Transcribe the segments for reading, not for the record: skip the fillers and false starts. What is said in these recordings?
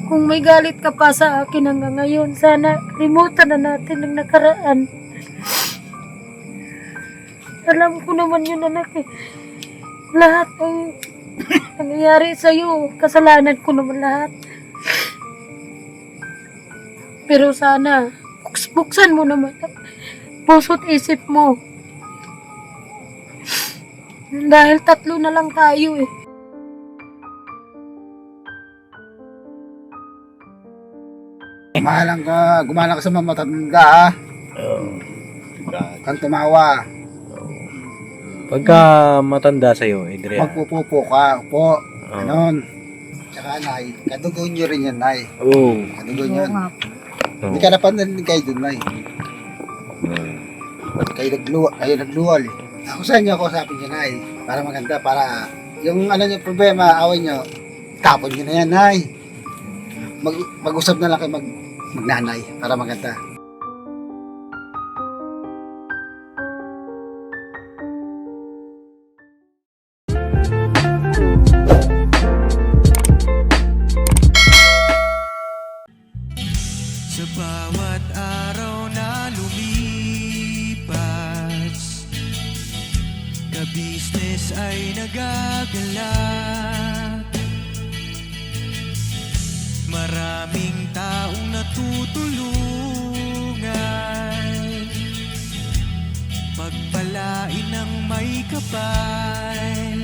Kung may galit ka pa sa akin hanggang ngayon, sana limutan na natin ang nakaraan. Alam ko naman yun, anak eh. Lahat ng nangyayari sa'yo, kasalanan ko naman lahat. Pero sana, buksan mo naman ang puso't isip mo. Dahil 3 na lang tayo eh. Gumalang ka sa mga matatanda ha. Kang tumawa. Pagka matanda sa'yo, Adrian. Magpupupo ka. Upo. Ganon. Tsaka nay, kadugo nyo rin yan nay. Oo. Kadugo nyo yan. Hindi ka napandanig kayo dun nay. Kayo nagluwal eh. Ako sa inyo, kausapin nyo nay. Para maganda, para yung ano nyo problema, away nyo, tapon nyo na yan nay. Mag-usap na lang kayo magnanay para maganda. Sa bawat araw na lumipas, ka-business ay nagagalak. Maraming taong natutulungan, pagpalain ng may kapal.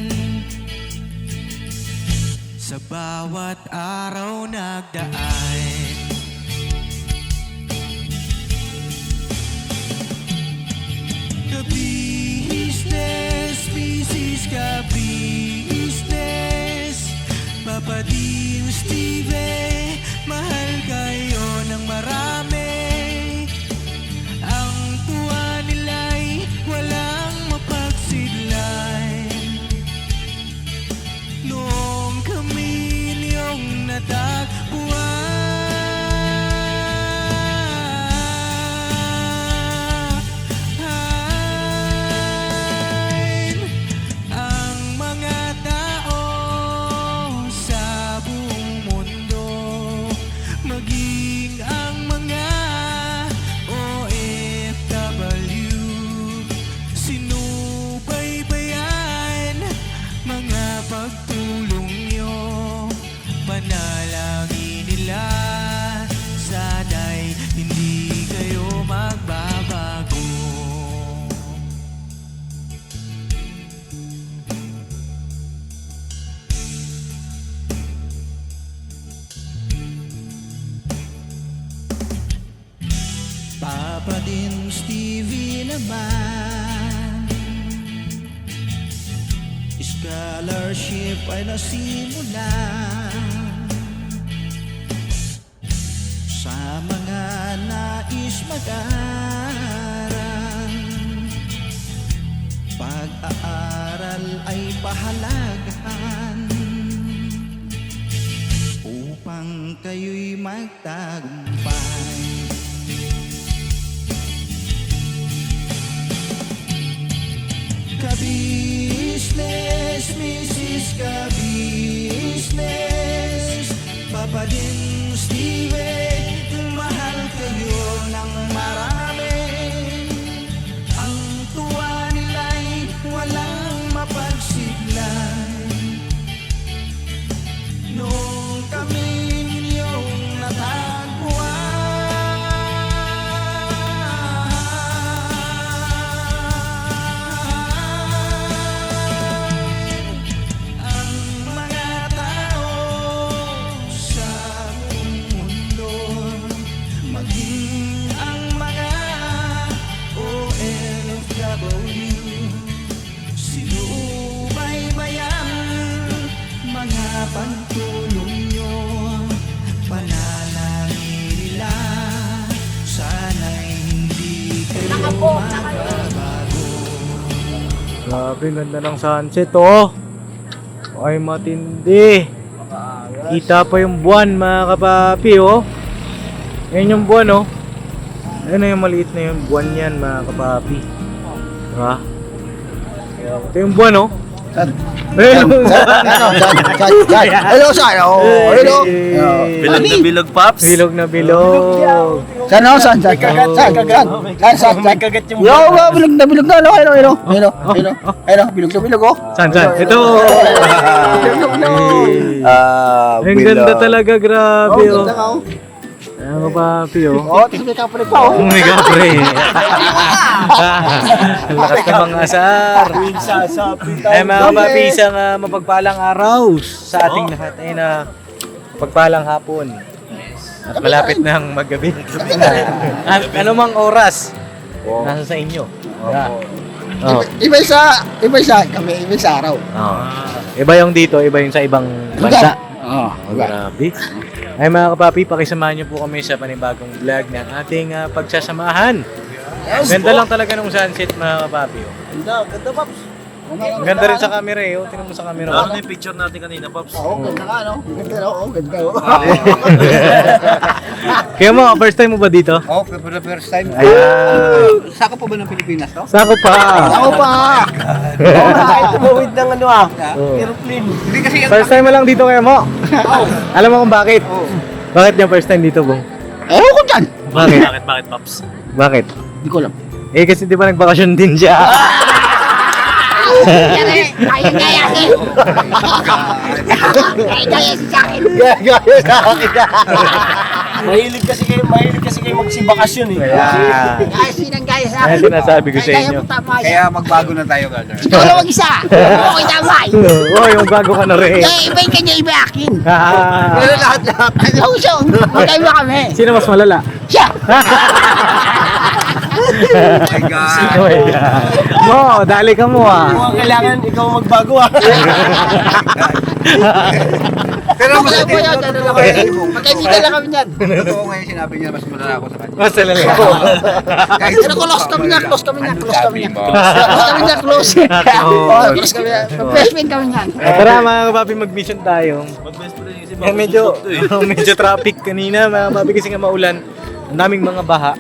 Sa bawat araw nagdaan, ka-business, business ka-business, Papa Dio, Steve, mahal kayo ng marami. Ang tuwa nila'y walang mapagsidlay. Noong kami niyong natagpuan, ang mga tao sa buong mundo, maging ang mga OFW, sinubaybayan mga pagtulong nyo, panalangin nila, sana'y hindi kayo magbabago. Papa din Stevie naman, scholarship ay nasimulan sa mga nais mag-aral. Pag-aaral ay pahalagahan upang kayo'y magtagumpay. Ka-business, Mrs. Ka-business, Papa din Steve, mahal kayo ng marami. Ang tuwa nila'y walang mapagsidlay. Noong kami ninyong natagpuan, pagtulong nyo, panalangin nila, sana'y hindi kayo magbabago. Grabe, ganda ng sunset, oh. Ay, matindi. Kita pa yung buwan, mga kapapi, oh. Yan yung buwan, oh. Ayun na yung maliit na yung buwan yan, mga kapapi. Diba? Ito yung buwan, oh. Hello. Hello, saan? Oh, hello. Bilog na bilog, Paps. Bilog na bilog. Saan ako? Saan? Yo, bilog na bilog na. Hello. Bilog na bilog, oh. Saan? Ito. Ang ganda talaga, grabe, oh. Ganda ka, oh. Ayan, kapapi, oh. Oh, tingnan may kapalit pa, oh. Oh my God, pre. Ang lakas ng mga asar. Ay, mga kapapi, isang mapagpalang araw sa ating lahat. Ay na pagpalang hapon. At malapit na ang maggabi. Ano mang oras, nasa sa inyo. Oh. Iba isa kami, iba sa araw. Oh. Iba yung dito, iba yung sa ibang bansa. Oh, Oh, grabe. Ay mga kapapi, pakisamahan niyo po kami sa panibagong vlog ng ating pagsasamahan. Ganda lang talaga nung sunset mga kapapi. Oh. Ganda, Paps. Ang ganda rin sa camera eh. Oh. Tingnan mo sa camera. Ano yung picture natin kanina, Paps? Oo, ganda nga, no? Ganda, oh. Ganda, oh. Kaya mo, first time mo ba dito? Oh, for the first time. Ayan. Saka pa ba ng Pilipinas, no? Sako pa. Ako pa! Oo, tumawid ng ano, Oh. aeroplane. Hindi kasi First time mo lang dito kaya mo? Alam mo kung bakit? Bakit yung first time dito, Bong? ewan ko dyan. Bakit? Bakit, Paps? Bakit? Hindi ko alam. Eh kasi di ba nagbakasyon din siya? Gaya sa akin. Mahilig kasi kayo magsibakasyon eh. Ayan. Gaya sinang gaya sa Ayan akin. sinasabi ko sa inyo. Kaya magbago na tayo, Gardner. Ikaw lang mag-isa. Okay, tamay. Oh, yung bago ka na rin. Kaya iba yung kanya, iba akin. Ah. Lahat. Ano siya? Magkaiba kami. Sino mas malala? Siya. Oh my God. Mo, dali ka mo ah. Kailangan ikaw magbago ah. Pero magkaibigan lang kami niyan. Totoo ngayon sinabi niya, mas malala ako sa kanya. Mas malala ko. Kahit pero close kami niya. Close kami niya. Close kami. Best friend kami niyan. Tara mga kapapi, mag-mission tayo. Mag-best friend kasi Eh, medyo traffic kanina mga kapapi kasi nga maulan. Ang daming mga baha.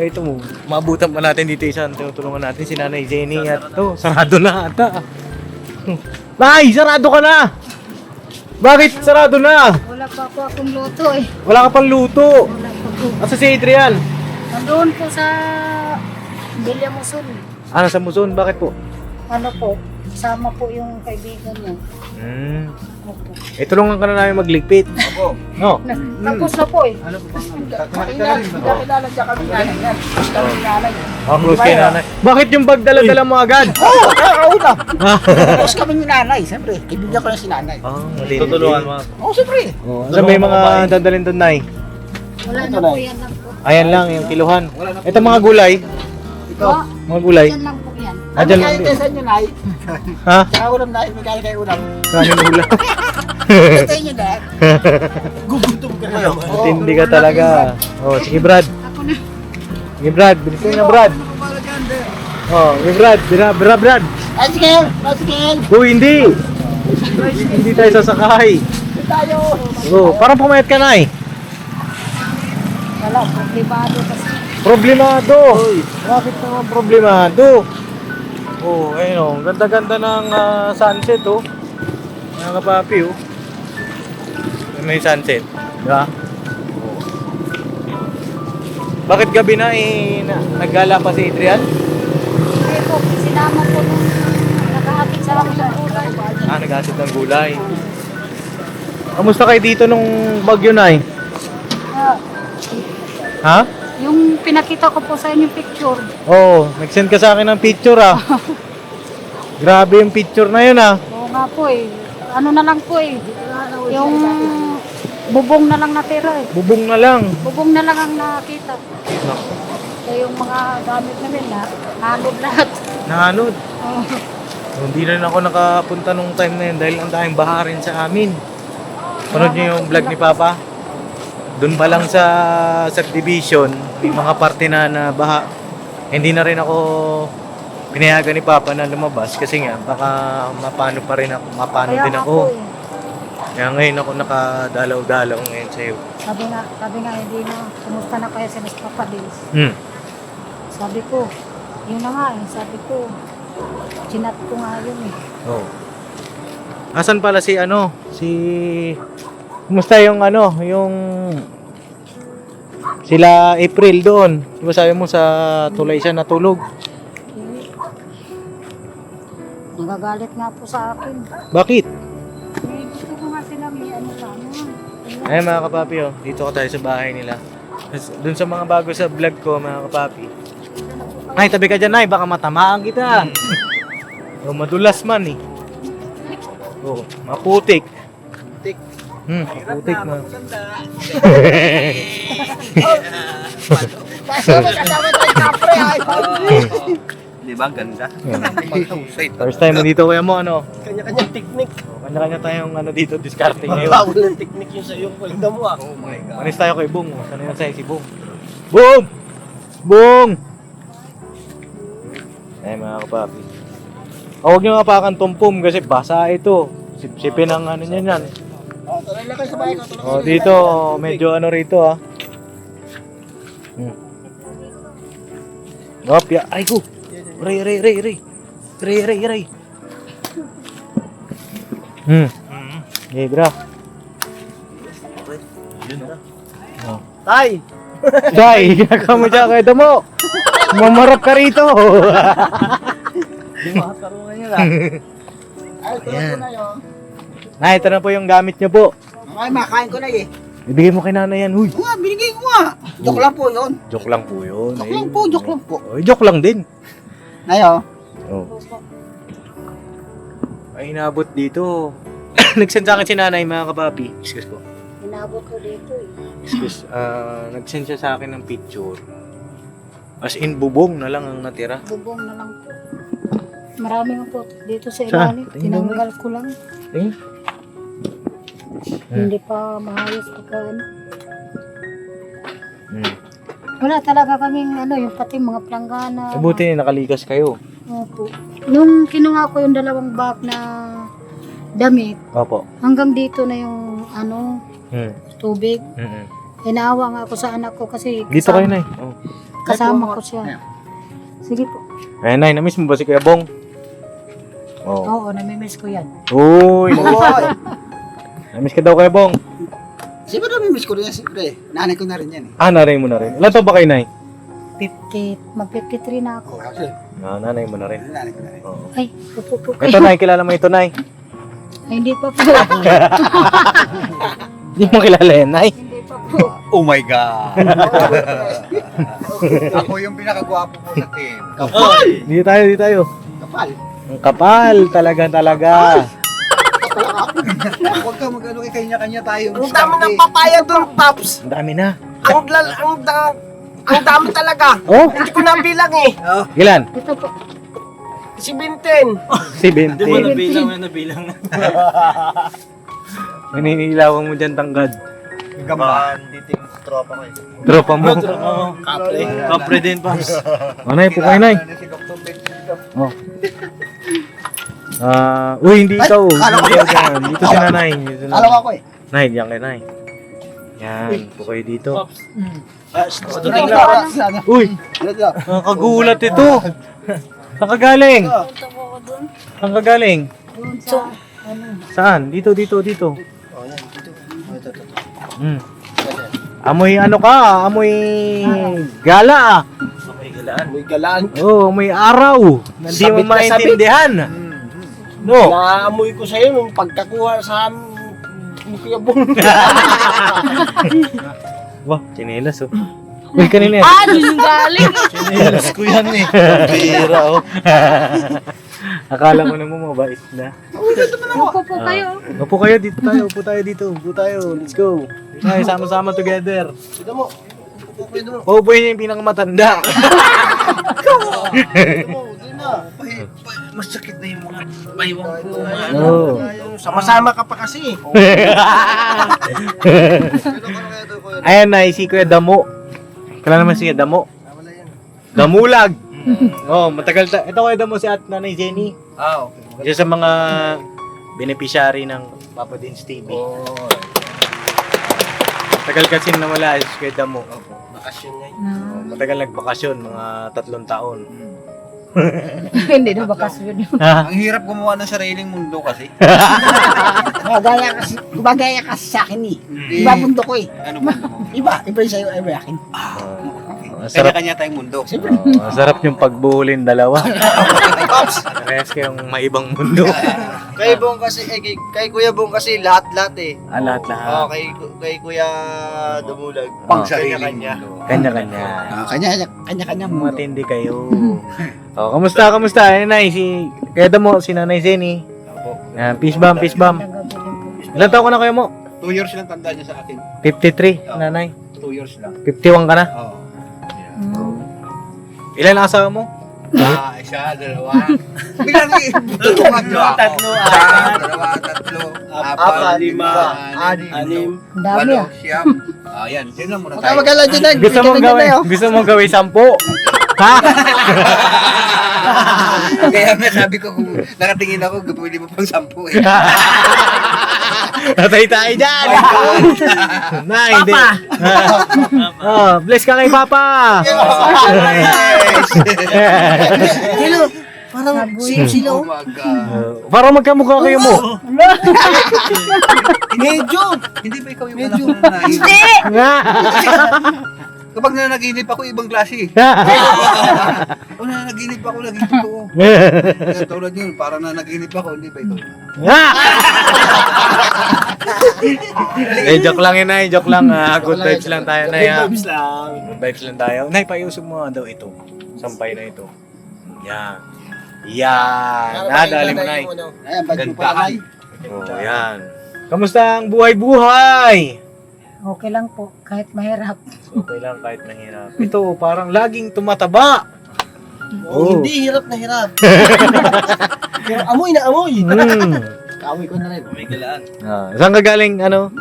Eh, ito mo, maabutan pa natin dito isang tinutulungan natin si Nanay Jenny at sarado na ata. Nay, sarado ka na! Bakit sarado na? Wala pa po akong luto eh. Wala ka pang luto. Wala pa po. Asa si Adrian? Nandoon po sa Bilya Muson. Ano sa Muson? Bakit po? Ano po, sama po yung kaibigan niya. Opo. Tulungan ka na namin magligpit. Opo. No? Tapos na po eh. Kakilala siya kami nanay yan. Close kami nanay. Close kay nanay. Bakit yung bag dala-dala mo agad? Oo, kakauna. Close kami ni nanay. Siyempre, kaibigan ko yung si nanay. Mali. Tutulungan mo. Oo, siyempre. Ano may mga dadalhin doon, Nay? Wala na po yan lang po. Ayan lang, yung kiluhan. Ito mga gulay. Ito. Mga gulay. Yan lang po yan. Diyan lang. Kahit sa inyo, nay. Ha? Saka ulam na, may kaya kayo ulam. Kanin na ulam. Ito inyo na. Gugutom ka na naman. Hindi ka talaga. Oh, sige Brad. Ako na. Sige Brad, bilisin na Brad. Oh, sige Brad. Brad. Bicycle! Bicycle! Oh, hindi. Hindi tayo sasakay. Tayo! Oh, parang pumayat ka na eh. Wala, privado kasi. Problemado. Bakit naman problemado? Oh, ayun oh. Ganda-ganda ng sunset oh. Mga kapapi oh. May sunset. Diba? Oh. Bakit gabi na eh naggala pa si Adrian? Kaya po, sinama po nung nakahatid sa amin ng kulay. Nag-asit ng gulay. Kamusta kayo dito nung bagyo na eh? Ha? Yung pinakita ko po sa inyo yung picture. Oo, nag-send ka sa akin ng picture ah. Grabe yung picture na yun ah. Oo nga po eh. Ano na lang po eh. Yung bubong na lang natira eh. Bubong na lang. Bubong na lang ang nakita. Kaya yung mga gamit namin na nanod lahat. Nahanod. Oo. Hindi rin ako nakapunta nung time na yun dahil ang daming baha rin sa amin. Panood niyo yung vlog ni Papa? Doon pa lang sa subdivision, may mga parte na baha. Hindi na rin ako pinayagan ni Papa na lumabas kasi nga baka mapano pa rin ako, mapano Kaya din nga ako. po eh. Kaya ngayon ako nakadalaw-dalaw ngayon sa'yo. Sabi nga hindi na, kumusta na kaya si Papa Dils? Hmm. Sabi ko, yun na nga eh, sabi ko, Chinat ko nga yun eh. Oh. Asan pala si kumusta yung yung sila April doon? Di ba sabi mo sa tulay siya natulog? Nagagalit nga po sa akin. Bakit? Gusto ko nga sila may ano sana. Ay mga kapapi, oh, dito ko tayo sa bahay nila. Doon sa mga bago sa vlog ko, mga kapapi. Ay, tabi ka dyan, Nay, baka matamaan kita. Oh, madulas man eh. Oh, maputik. Putik. Maputik na. Kasama tayo kapre, ay. Di ba? Ganda. First time mo dito, kuya mo, ano? Kanya-kanyang technique. Kanya-kanya tayong dito, discarding ngayon. Bawal ng technique yung sa'yo. Kulinda mo ah. Oh my God. Manis tayo kay Bong. Sana yan sa'yo si Bong. Bong! Bong! Ay mga kapapi. Huwag nyo kapakan tumpom kasi basa ito. Sipsipin ang niyan yan. Tuloy lang kayo sa bahay ko. Oh, dito medyo rito ah. Opya, ay ko. Ray. Okay, bra. Oh. Tay! Tay, ginagawa mo dyan kaya damo. Mamarap ka rito. Di ba? Tarungan niya lang. Ay, tulog ko na yun. Nay, ito na po yung gamit niyo po. Okay, makain ko na eh. Ibigay mo kay nanay yan, huy. Oo nga, binigay ko nga. Joke lang po yun. Joke lang po yun. Joke lang po. Oh, joke lang din. Ayo. Oh. Ay, inabot dito. Nag-send sa akin si nanay, mga kapapi. Excuse po. Inabot ko dito eh. Excuse. Nag-send siya sa akin ng picture. As in, bubong na lang ang natira. Bubong na lang po. Marami nga po dito sa Saan? ilalim. Tinanggal ko lang. Eh? Hindi pa maayos pagka ano. Hmm. Wala talaga kaming yung pati mga planggana. Mabuti nakalikas kayo. Opo. Nung kinuha ko yung 2 bag na damit, Opo. hanggang dito na yung tubig. Inaawa nga ako sa anak ko kasi Dito kayo, Nay. Oh. kasama ko siya. Sige po. Ay, Nay, na-miss mo ba si Kuya Bong? Oh. Oo, namimiss ko yan. Uy! Boy. Na-miss ka daw, Kuya Bong. Siyempre namimiss ko rin yan, siyempre. Nanay ko na rin yan eh. Nanay mo na rin. Ilan taon ba kayo, Nay? 53 na ako. Oo, actually. Nanay mo na rin. Nanay ko na rin. Oo. Ay, pupo Ito, Nay. Kilala mo ito, Nay. Ay, hindi pa po. Hindi mo kilala yan, Nay. Hindi pa po. Oh my God. Ako yung pinakagwapo po sa team. Kapal! Dito tayo. Kapal! Ang kapal. Talaga. Huwag ka mag-ano kay kanya-kanya tayo. Ang dami ng papaya doon, Paps. Ang dami na. Ang dami talaga. Oh? Hindi ko nabilang eh. Ilan? Ito po. Si Binten. 70. nabilang. Naninilawan mo dyan tanggad. Gamba. Dito yung tropa ko eh. Tropa mo. Kapre din, Paps. O, Nay, po kayo, Nay. Si Dr. Ben. Oh. Uy, hindi ikaw. kala ko Hindi ikaw dyan. Dito si nanay. Dito Alam ko ako eh. Nay, diyan kay Nay. Yan, po kayo dito. Uy, nakakagulat ito. Saan ka galing? Punta po ako doon. Saan ka galing? Doon sa, Saan? Dito. Amoy Amoy gala ah. May galaan. Oh, amoy araw. Hindi mo Sabit na sabit. maintindihan. No. Naamoy ko sa'yo nung pagkakuha sa amin ni Kuya Bong. Wah, chinelas oh. Uy, kanina yan. doon galing. Chinelas ko yan eh. Bira oh. Akala mo naman mabait na. Upo po kayo. Upo kayo, dito tayo. Upo tayo. Let's go. Tayo, sama-sama together. Ito mo. Paupuin niya yung pinakamatanda. Masakit na yung mga baywang ko. Oo. Sama-sama ka pa kasi. Ayan na, si Kuya Damo. Kailan naman siya Damo? Damulag. Matagal ito Kuya Damo si at Nanay Jenny. Okay. Diyan sa mga beneficiary ng Papa Dins TV. Matagal kasi nawala si Kuya Damo. Bakasyon ngayon. Matagal nagbakasyon, mga 3 taon. Hindi na bakasyon yun. Ang hirap gumawa ng sariling mundo kasi. Gumagaya kasi sa akin eh. Iba mundo ko eh. Ano mundo mo? Iba yung sa'yo, iba yung akin. Sarap. Kanya-kanya tayong mundo. Sarap yung pagbuhulin dalawa. Parehas kayong maibang mundo. Kay Bong kasi, kay Kuya Bong kasi lahat-lahat eh. Lahat-lahat. Oo, kay Kuya Dumulag. Pang Kanya-kanya. Kanya-kanya. Kanya-kanya mundo. Matindi kayo. Kamusta? Nay, kaya mo, si Nanay Zenny. Peace bomb. Ilan taon ka na kayo mo? 2 years lang tanda niya sa akin. 53, Nanay. 2 years lang. 51 ka na? Oo. Ilan ang asawa mo? Isa, dalawa. Bilang tatlo, apat, lima, anim, Dami ah. siyam. Yan, yun lang muna tayo. Magkala dyan na. Gusto mong gawin 10? Ha? Kaya nga sabi ko, kung nakatingin ako, pwede mo pang 10 eh. Tatay tayo dyan! Nay, hindi. Bless ka kay Papa! Hello. Parang sino? Para magkamukha kayo mo. Medyo. Hindi ba ikaw yung anak ko na naiinom? Hindi! Kapag nanaginip ako, ibang klase. Kung nanaginip ako, naging totoo. Kaya tulad yun, parang nanaginip ako, hindi ba ikaw? Joke lang yun, Nay. Joke lang. Good vibes lang tayo, Nay. Vibes lang. Good vibes lang tayo. Nay, paiusog mo nga daw ito. Sampay na ito. Yan. Nadali mo, Nay. Ayan, ba't mo pala, Nay? Yan. Kamusta ang buhay-buhay? Okay lang po, kahit mahirap. Okay lang kahit mahirap. Ito, parang laging tumataba. Oh. Hindi, hirap na hirap. Pero amoy na amoy. Kaaway ko na rin. May galaan. Saan ka galing, ano?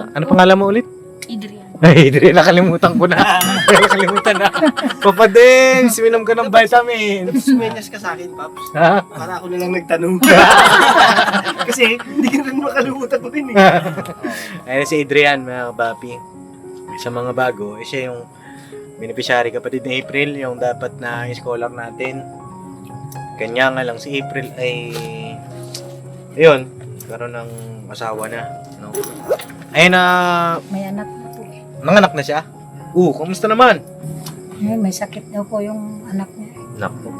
Ano pangalan mo ulit? Adrian. Ay, nakalimutan ko na. Nakalimutan na. Papa Dens, minom ka ng vitamins. Sumenyas ka sa akin, Paps. Ha? Para ako na lang nagtanong. Kasi hindi ka rin makalimutan ko din eh. Ayun si Adrian, mga kapapi. Sa mga bago, siya yung beneficiary kapatid ni April, yung dapat na scholar natin. Kanya nga lang si April ay ayun, karoon ng asawa na, no? Ayun na, May anak na po eh. nanganak na siya. Kamusta naman? May sakit daw po yung anak niya. Naku.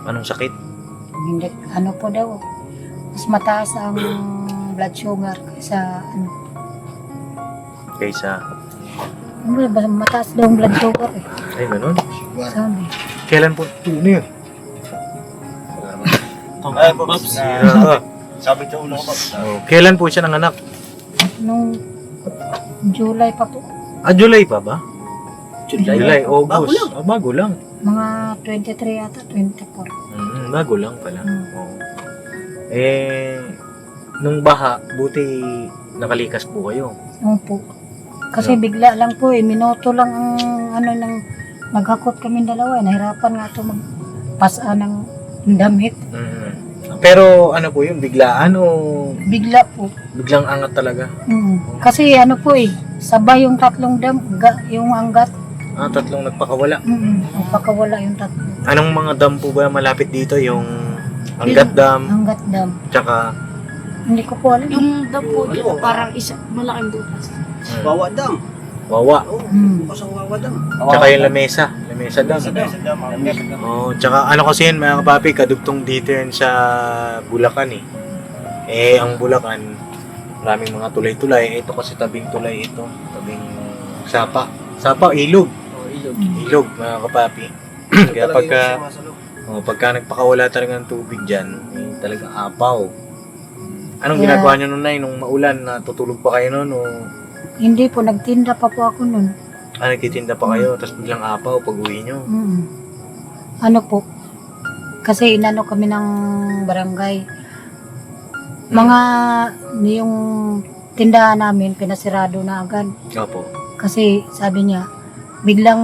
Anong sakit? Hindi, ano po daw. Mas mataas ang blood sugar kaysa ano. Kaysa, Mataas daw ang blood sugar eh. ay ganun. Sabi. Kailan po? Ano yun? Ay, Paps. Sabi sa ulo ko, Kailan po siya nanganak? Nung July pa po. July pa ba? July, Bago August. lang. Bago lang. Mga 23 yata, 24. Bago lang pala. Mm. Oo. Nung baha, buti nakalikas po kayo. Opo. Kasi bigla lang po eh, minuto lang ang ano nang naghakot kami dalawa. Nahirapan nga ito magpasa ng damit. Pero ano po yun, biglaan o Bigla po. biglang angat talaga? Kasi ano po eh, sabay yung tatlong yung anggat. Tatlong nagpakawala. Nagpakawala yung tatlo. Anong mga dam po ba malapit dito? Yung Angat Dam, Anggat dam. tsaka Hindi ko po alam. Yung dam po dito, parang isa, malaking butas. Wawa dam. Wawa. Bukas ang wawa dam. Tsaka yung Lamesa Dam. Tsaka ano kasi yun mga kapapi, kadugtong dito yun sa Bulacan eh. Ang Bulacan, maraming mga tulay-tulay. Ito kasi tabing tulay ito. Tabing Sapa, ilog. Ilog mga kapapi. Kaya pagka nagpakawala talaga ng tubig dyan, talagang apaw. Anong Yeah. ginagawa nyo nun, Nay? Nung maulan, natutulog pa kayo nun? O Hindi po, nagtinda pa po ako nun. nagtitinda pa kayo, tapos biglang apaw pag uwi nyo? Ano po, kasi inano kami ng barangay. Mga yung tindahan namin, pinasirado na agad. Opo. Kasi sabi niya, biglang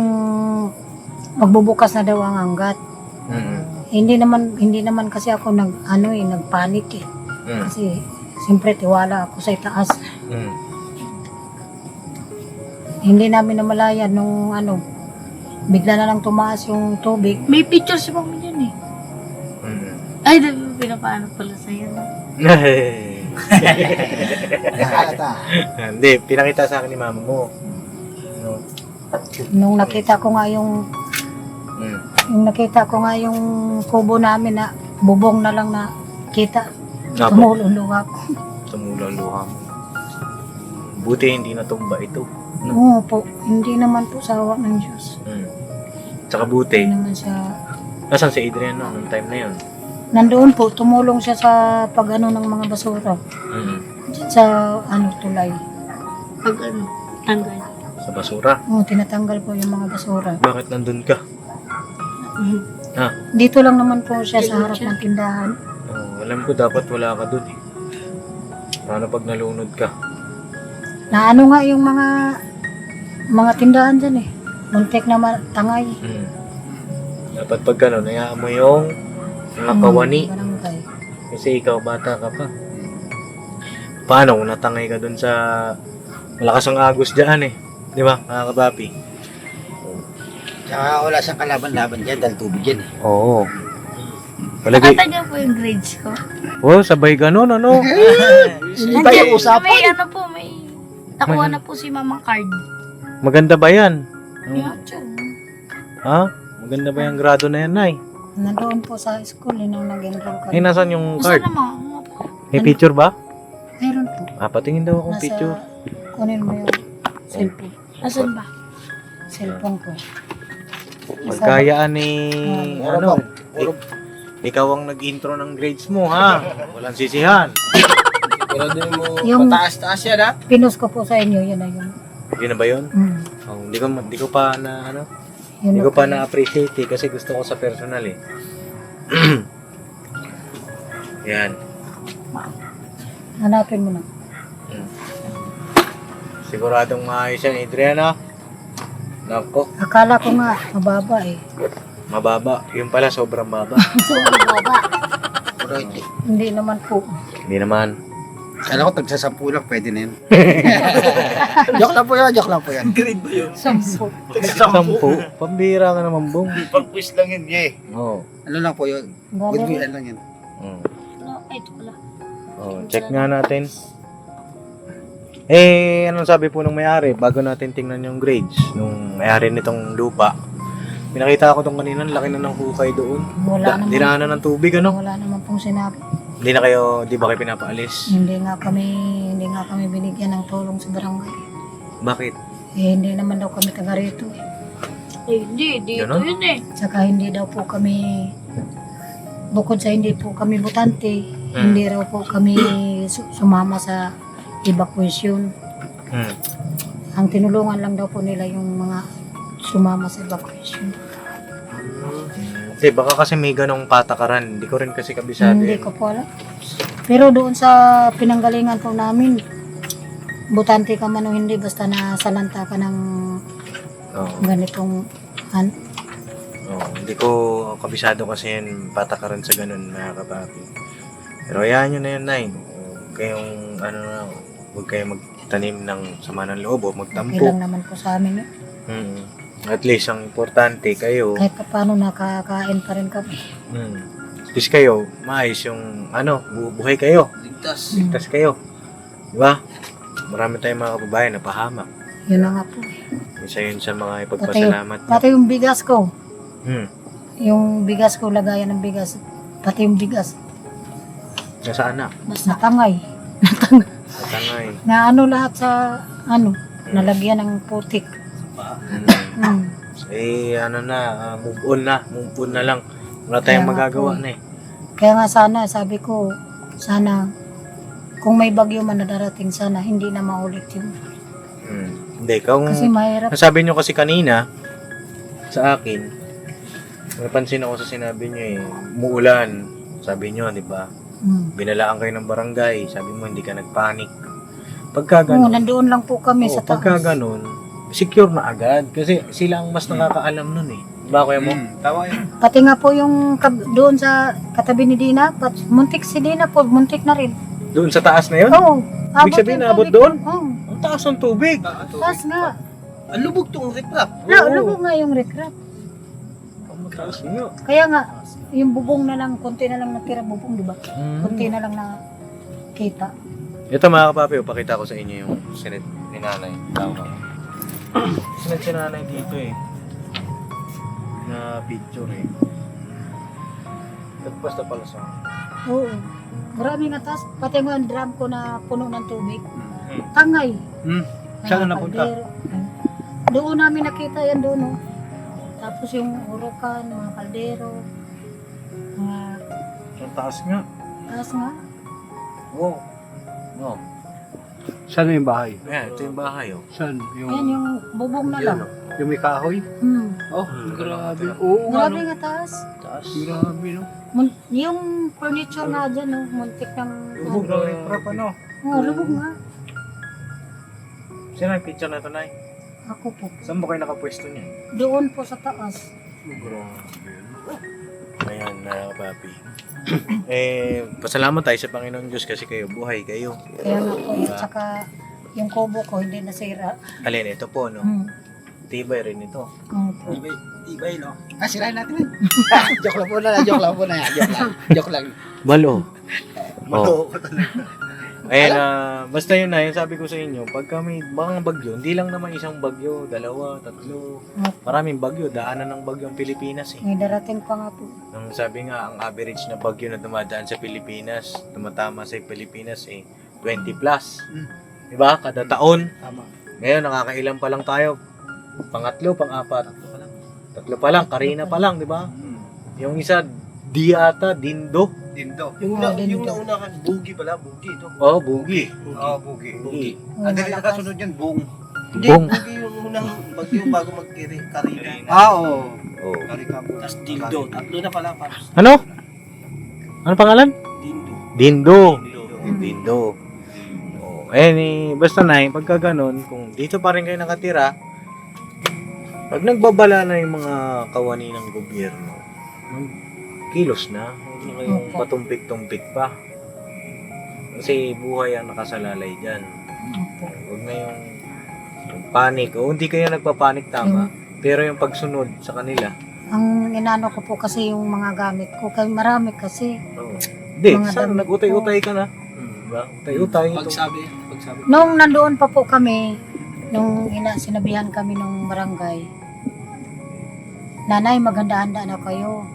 magbubukas na daw ang anggat. Hindi naman kasi ako nagpanik eh. Kasi siyempre tiwala ako sa itaas. Hindi namin namalayan nung bigla na lang tumaas yung tubig. May picture si Mami yan eh. Mm. Ay, pinapaano pala sa'yo. No? Nakalata. Hindi, pinakita sa akin ni mama mo. No. Nung nakita ko nga yung kubo namin na bubong na lang na kita, Apo, tumululuha ko. tumulaw luha mo. Buti hindi natumba ito. Oo po, hindi naman po sa awa ng Diyos. Tsaka buti, Hindi naman siya, nasan si Adrian no, nung time na yun? nandoon po, tumulong siya sa pag-ano ng mga basura. Diyan sa tulay. Pag ano, tanggal. Sa basura. Oo, tinatanggal po yung mga basura. Bakit nandun ka? Dito lang naman po siya sa harap ng tindahan. Oh, alam ko dapat wala ka dun eh. Paano pag nalunod ka? Na ano nga yung mga tindahan dyan eh. Muntik na tangay. Dapat pag gano'n, hayaan mo yung mga kawani. Barangay. Kasi ikaw, bata ka pa. Paano kung natangay ka dun sa malakas ang agos dyan eh. Di ba, mga kapapi? Tsaka wala siyang kalaban-laban dyan dahil tubig yan eh. Oo. Palagi. Nakatagal po yung grades ko. Oh, sabay gano'n, ano? Iba yung usapan. May ano po, may nakuha na po si Mamang card. Maganda ba yan? Yung actual. Ha? Maganda ba yung grado na yan, Nay? Nandoon po sa school nung nag-enroll ka. Ay, nasan yung Gusto card? naman. May picture ba? Meron po. Patingin daw akong Nasa, picture. kunin mo yung cellphone. Nasaan ba? Cellphone ko. Magkayaan ni... Puro ano? Ikaw ang nag-intro ng grades mo, ha? Walang sisihan. Pero din mo, Yung- mataas-taas yan ha? Pinost ko po sa inyo, yun na yun. Yun na ba yun? Oh, hindi ko pa na ano, hindi ko pa na-appreciate eh, kasi gusto ko sa personal eh. Yan. Hanapin mo na. Siguradong maayos yan, Adriana. Nako, Akala ko nga, mababa eh. mababa. Yung pala, sobrang baba. Pero hindi. Hindi naman po. Hindi naman. Kala ko tagsasampu lang, pwede na yun. Joke lang po yan. Grade ba yun? 10. Sampu. Pambira ka naman, Bong. Pag-quiz lang yun, yeah. Oo. Ano lang po yun? Goodwill lang yun. Oh. No, ito pala. Oh, check nga natin. Eh, anong sabi po ng may-ari? Bago natin tingnan yung grades nung may-ari nitong lupa. Pinakita ko tong kanina, laki na ng hukay doon. Wala naman. Dinaanan ng tubig, ano? Wala naman pong sinabi. Hindi na kayo, di ba kayo pinapaalis? Hindi nga kami binigyan ng tulong sa barangay. Bakit? Eh, hindi naman daw kami taga rito. Eh, hindi. Dito Ganon? yun eh. Saka hindi daw po kami, bukod sa hindi po kami butante, hindi raw po kami sumama sa evacuation. Ang tinulungan lang daw po nila yung mga sumama sa evacuation. Kasi baka kasi may ganong patakaran. Hindi ko rin kasi kabisado Hindi yun. ko po alam. Pero doon sa pinanggalingan po namin, butante ka man o hindi, basta nasalanta ka ng Oo. ganitong Hindi ko kabisado kasi yun patakaran sa ganun, mga kapapi. Pero hayaan nyo na yun, Nay. Huwag kayong, huwag kayong magtanim ng sama ng loob o okay magtampo. lang naman po sa amin yun. At least, ang importante kayo, Kahit pa paano nakakain pa rin kami. at least kayo, maayos yung, buhay kayo. Ligtas. Ligtas kayo. Diba? Marami tayong mga kababayan na pahamak. Yun na nga po. Isa yun sa mga ipagpasalamat. Pati yung bigas ko. Hmm. Yung bigas ko, lagayan ng bigas. Pati yung bigas. Nasaan na? Natangay. Natangay. Na lahat sa, nalagyan ng putik. Move on na lang. Wala tayong Kaya nga magagawa po. na eh. Kaya nga sabi ko, kung may bagyo man na darating, sana hindi na maulit yun. Hindi, kung Kasi mahirap. nasabi nyo kasi kanina sa akin, napansin ako sa sinabi nyo eh, muulan, sabi nyo, di ba? Binalaan kayo ng barangay, sabi mo hindi ka nagpanik. Pagka Oo, ganun, nandoon lang po kami sa taas. pagka ganun, secure na agad kasi sila ang mas nakakaalam nun eh. Diba kuya mo? Tama yun. Pati nga po yung doon sa katabi ni Dina, muntik si Dina po, muntik na rin. Doon sa taas na yun? Oo. Ibig sabihin, yung naabot tubig doon? Oo. Ang taas ng tubig. Taas nga. Ang lubog tong riprap. Lubog nga yung recrap. Mataas nga. Kaya nga, yung bubong na lang, konti na lang natira bubong, di ba? Mm. Konti na lang na kita. Ito mga kapapi, pakita ko sa inyo yung sinit ni nanay. Tama. Sinit si nanay dito eh. Na picture eh. Tapos na pala sa... Oo. Maraming atas. Pati mo yung drum ko na puno ng tubig. Tangay. Saan Mga na napunta? kaldero. Doon namin nakita yan doon. Oh. Tapos yung urukan, mga kaldero. Mga Ang taas nga. taas nga. Oo. Oh. Saan yung bahay? Ayan, ito yung bahay oh. Saan? Ayan yung bubong na lang. Yung may kahoy? Hmm. Oh, grabe. Oo nga, Grabe no? nga taas. Grabe, no? Yung furniture nga dyan, no? Muntik ng... Lubog ng riprap ano? Oo, lubog nga. Sino yung picture na ito, Nay? Ako po. Saan ba kayo nakapwesto niya? Doon po sa taas. Ayan na, papi. Pasalamat tayo sa Panginoon Diyos kasi kayo, buhay kayo. Kaya nga po, at saka yung kubo ko hindi nasira. Alin, ito po, no? Hmm. Tibay rin ito. Oo po. Tibay, no? Sirain natin yun. Joke lang muna, joke lang muna. Joke lang. Balo. Maloko talaga. Ayan, basta yun na, yung sabi ko sa inyo, pag kami, mga bagyo, hindi lang naman isang bagyo, dalawa, tatlo, maraming bagyo, daanan ng bagyo ang Pilipinas eh. May darating pa nga po. Nung sabi nga, ang average na bagyo na dumadaan sa Pilipinas, tumatama sa Pilipinas eh, 20 plus. Diba? Kada taon. Tama. Ngayon, nakakailan pa lang tayo. Pangatlo, pang-apat. Tatlo pa lang, Karina pa lang, di ba? Yung isa, Dindo. Dindo. Oh, Yung Dindo. nauna ka, bugi pala, bugi ito. Oh, Bugi. Oo, bugi. Bugi. Ang dali na kasunod yan, bung. Hindi, Bung. bugi yung unang bagyo bago Karina. Oh. Karika po. Tapos Dindo. Tatlo na pala, Paps. Ano? Ano pangalan? Dindo. Dindo. Oh, basta na, pagka ganun, kung dito pa rin kayo nakatira, pag nagbabala na yung mga kawani ng gobyerno, kilos na, huwag na kayong Opo. patumpik-tumpik pa. Kasi buhay ang nakasalalay dyan. Opo. Huwag na yung panic. O hindi kayo nagpapanik, tama. Pero yung pagsunod sa kanila, Ang inano ko po kasi yung mga gamit ko. Kaya marami kasi. hindi, Mga saan damit nag-utay-utay ka na? Diba? Utay-utay. Pagsabi. Nung nandoon pa po kami, nung sinabihan kami nung barangay, Nanay, maghanda-handa na kayo.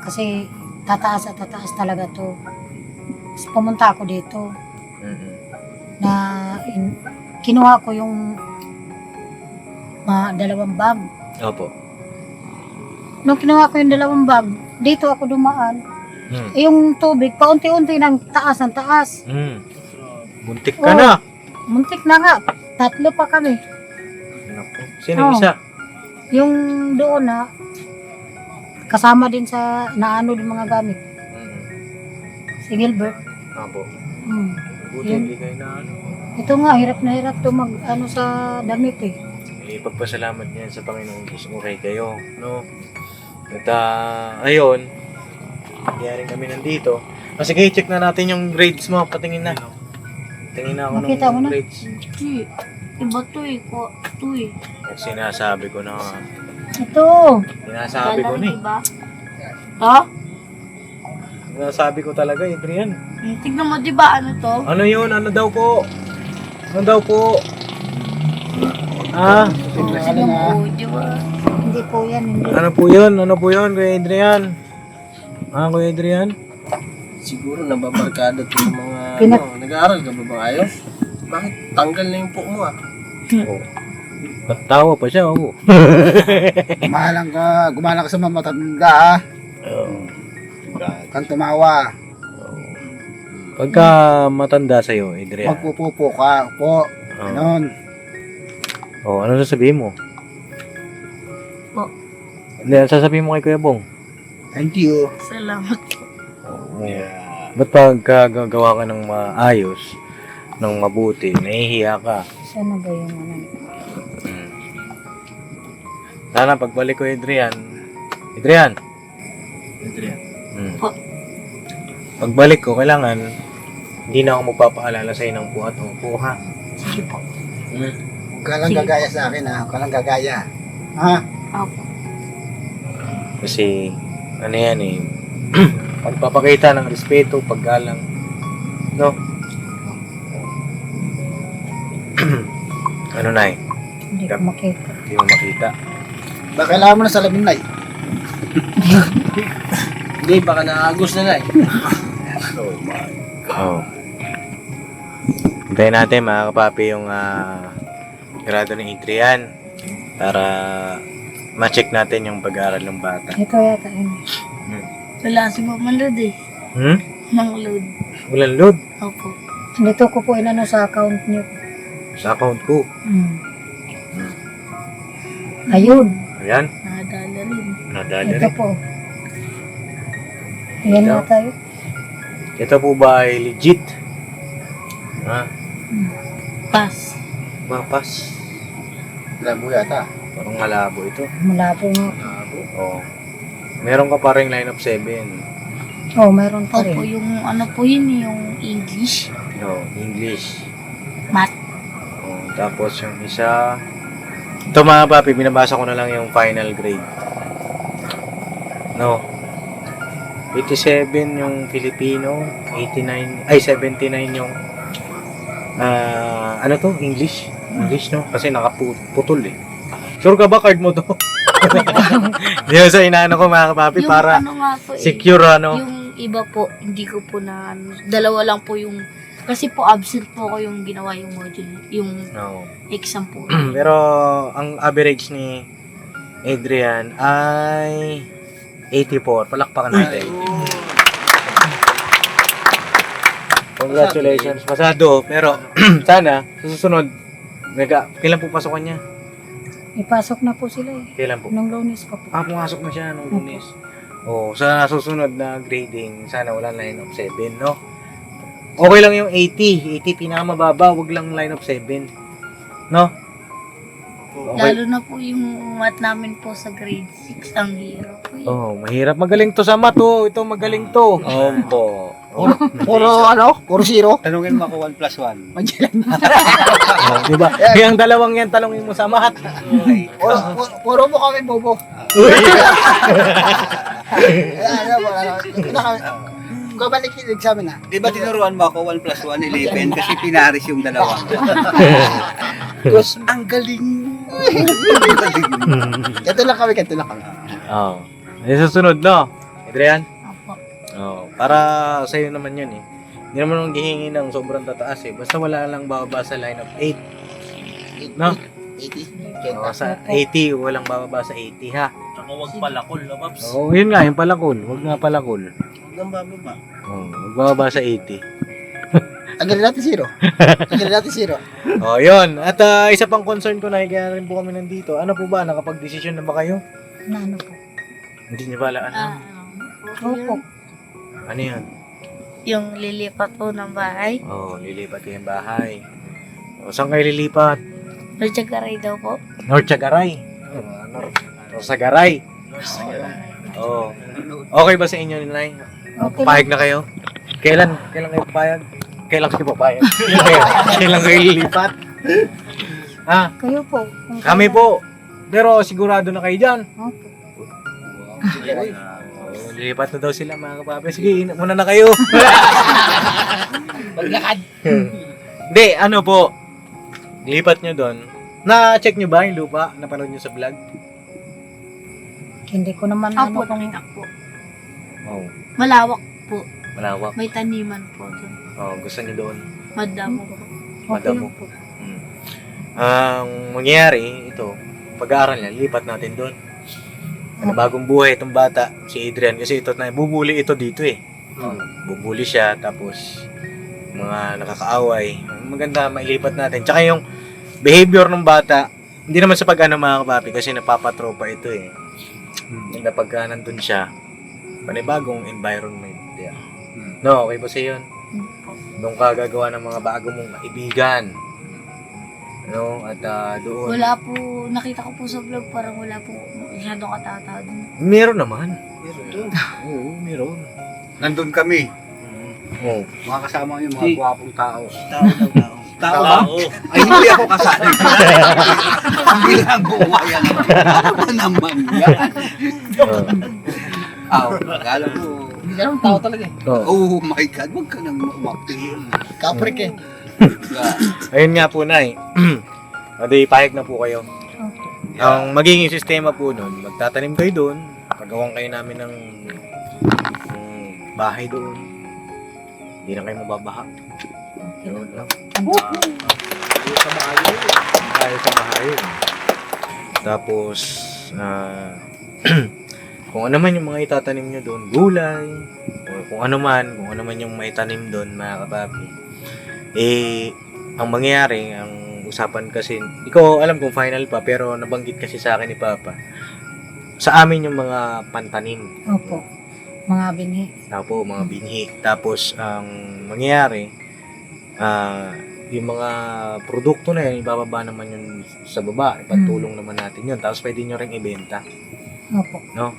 Kasi tataas at tataas talaga to. Tapos pumunta ako dito na kinuha ko yung dalawang bag. Opo. Nung kinuha ko yung dalawang bag, dito ako dumaan. Yung tubig, paunti-unti ng taas ng taas. Muntik ka Oh. na. Muntik na nga. Tatlo pa kami. Naku. Sino yung Oh. isa? Yung doon na kasama din sa naano din mga gamit. Si Gilbert. Opo. Hmm. Buti Yun. hindi kayo na ano. Ito nga, hirap na hirap to mag ano sa damit eh. Pagpasalamat niyan sa Panginoon Diyos, okay kayo, no? At ayun, nangyari kami nandito. Sige, check na natin yung grades mo, patingin na. Tingin na ako Makita mo ng na? grades. Hindi. Iba to eh. Ito eh. Sinasabi ko na nga. Ito. Sinasabi ko na eh. Diba? Ha? Sinasabi ko talaga, Adrian. Tignan mo diba ano to? Ano yun? Ano daw po? Ano daw po? Ah, Tignan mo. Oh, diba? Hindi po yan, hindi. ano po yun? Ano po yun, Kuya Adrian? Kuya Adrian? Siguro nababarkada to ng mga nag-aaral ka ba ba ayos? Bakit tanggal na yung puk mo ah? Oh. Natawa pa siya, oh. Gumalang ka sa mga matanda, ha? Kang tumawa. Pagka matanda sa'yo, Adrian. Magpupupo ka. Po. Ganon. Oh, ano sasabihin mo? Po. Hindi, ano sasabihin mo kay Kuya Bong? Thank you. Salamat. Oh, ba't pagka gagawa ka ng maayos, ng mabuti, nahihiya ka? Sana ba yung ano? Sana pagbalik ko, Adrian. Adrian. Po. Pagbalik ko, kailangan hindi na ako magpapaalala sa'yo ng buhat o po, ha? Sige po. Huwag ka lang Sige. gagaya sa akin ha. Huwag ka lang gagaya. Ha? Opo. Kasi, ano yan eh, pagpapakita ng respeto, paggalang, no? Ano na eh, Hindi ko makita. hindi mo makita. Baka kailangan mo na salamin na eh. Hindi, baka naagos na eh. Oo. Hintayin natin mga kapapi yung grado ng Adrian para ma-check natin yung pag-aaral ng bata. Ito yata yun. Wala si Mama Lod eh. Hmm? Mang Lod. Walang load Opo. Dito ko po inano sa account niyo. sa account ko. Ayun. Ayan, Nakadala rin. nadali Ito rin. po. Ayan Ito? na tayo. Ito po ba ay legit? Ha? Pass. Mapas. Labo yata. Parang malabo ito. Malabo nga. Oo. Meron ka pa rin line of 7. Oh, mayroon pa Opo, rin. yung ano po yun, yung English. No, English. Math. Oh, tapos yung isa. Ito mga papi, binabasa ko na lang yung final grade. No. 87 yung Filipino, 89, ay 79 yung ano to? English? English no? Kasi nakaputol eh. Sure ka ba card mo to? Yun sa inaano ko mga papi Yung para ano nga po eh. secure ano. Yung iba po, hindi ko po na ano, dalawa lang po yung, kasi po absent po ko yung ginawa yung module, yung No. exam po. Pero ang average ni Adrian ay 84. Palakpakan natin. Congratulations. Pasado. Pero sana sa susunod, kailan po pasokan niya? Ipasok na po sila eh. Kailan po? Nung Lunes pa po. Pumasok na siya nung Lunes. Oh, sa susunod na grading, sana wala line of 7, no? Okay lang yung 80. 80 pinakamababa, wag lang line of 7. No? Okay. Lalo na po yung math namin po sa grade 6, ang hirap po yun. Oh, mahirap. Magaling to sa math, oh. Ito magaling to. Opo. Puro zero. Tanungin mo ako 1 plus 1. Oh, diba? Kaya ang dalawang yan, talongin mo sa math. Puro mo kami bobo. Gabalik yung examen na. Di ba tinuruan mo ako 1 plus 1, 11 kasi pinaris yung dalawa. Tapos, ang galing. Ganito lang kami. Oh. Yung susunod, no? Adrian? Opo. Oh, para sa'yo naman yun eh. Hindi naman nung gihingi ng sobrang tataas eh. Basta wala lang bababa sa line of 8. No? 80. Oh, sa 80, walang bababa sa 80 ha. Tsaka huwag palakol, Paps. Oh, yun nga, yung palakol. Huwag nga palakol. Huwag nang bababa. Oh, huwag bababa sa 80. Tanggalin natin zero. Oh, yun. At isa pang concern ko na, kaya rin po kami nandito. Ano po ba? Nakapag-desisyon na ba kayo? Na ano po. Hindi niyo ba alam? Opo. Ano yun? Yung lilipat po ng bahay. Oh, lilipat kayo yung bahay. Oh, saan kayo lilipat? Rajagaray daw po. North Sagaray. North Sagaray. Oh. Okay ba sa inyo, Ninay? Okay Papayag na kayo? Kailan kayo papayag? Kailan kayo papayag? Kailan kayo lilipat? Ah, Kayo po. Kung kami kailan. po. Pero sigurado na kayo dyan. Opo. Oh, lilipat na daw sila mga kapapi. Sige, muna na kayo. Maglakad. Hindi, ano po. Lipat nyo doon. Na-check nyo ba yung lupa? Napanood nyo sa vlog? Hindi ko naman Opo, ano kung nakita po. Oh, Malawak po. malawak. May taniman po doon. Oh, gusto nyo doon. Madamo po. okay Madamo. lang po. Ang mangyayari, ito, pag-aaral niya, lipat natin doon. Ano, bagong buhay itong bata, si Adrian, kasi ito na, bubuli ito dito eh. Bubuli siya, tapos mga nakakaaway. Maganda, mailipat natin. Tsaka yung behavior ng bata, hindi naman sa pag-ano mga kapapi, kasi napapatropa ito eh. Ganda pagka nandun siya, panibagong environment. Yeah. No, okay ba sa yun? Doon ka gagawa ng mga bago mong kaibigan. No, at doon. Wala po, nakita ko po sa vlog, parang wala po masyadong katata doon. Meron naman. Oo, meron. Nandun kami. Oo. Mga kasama yung mga gwapong tao. Tao daw tao. Tao ba? Ay, hindi ako kasali. Hindi lang buwayan. Ano ba naman yan? Akala ko. Hindi ka naman tao talaga eh. Oh my God, wag ka nang umapil. Kaprik eh. Ayun nga po, Nay. Adi, payag na po kayo. Okay. Ang magiging sistema po nun, magtatanim kayo doon, pagawan kayo namin ng bahay doon. Hindi na kayo mababaha. Yun lang. Tayo sa mahayon. Tayo sa mahayon. Tapos, kung ano man yung mga itatanim nyo doon, gulay, o kung ano man yung maitanim doon, mga kapapi, ang mangyayari, ang usapan kasi, di ko alam kung final pa, pero nabanggit kasi sa akin ni Papa, sa amin yung mga pantanim. Opo. Mga binhi. Tapo, mga binhi. Tapos, ang mangyayari, yung mga produkto na yun, ibababa naman yun sa baba. Ipatulong naman natin yun. Tapos, pwede nyo rin ibenta. Opo. No?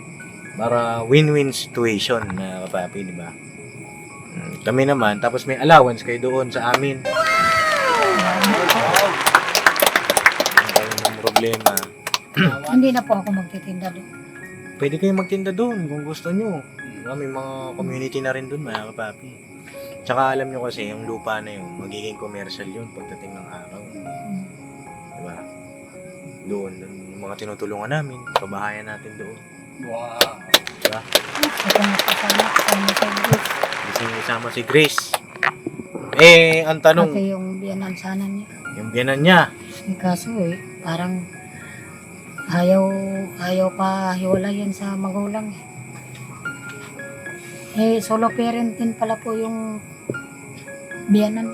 Para win-win situation na kapapi, di ba? Kami naman, tapos may allowance kayo doon sa amin. Wala namang problema. Hindi na po ako magtitinda doon. Pwede kayo magtinda doon kung gusto nyo. Diba? May mga community na rin doon, mga kapapi. Tsaka alam nyo kasi, yung lupa na yun, magiging commercial yun pagdating ng araw. Diba? Doon, yung mga tinutulungan namin, pabahayan natin doon. Wow. Diba? Ito na kasama sa Grace. Kasi isama si Grace. Ang tanong, Pati yung biyanan sana niya. yung biyanan niya, Kaso parang ayaw pa hiwalayan sa magulang solo parent din pala po yung biyanan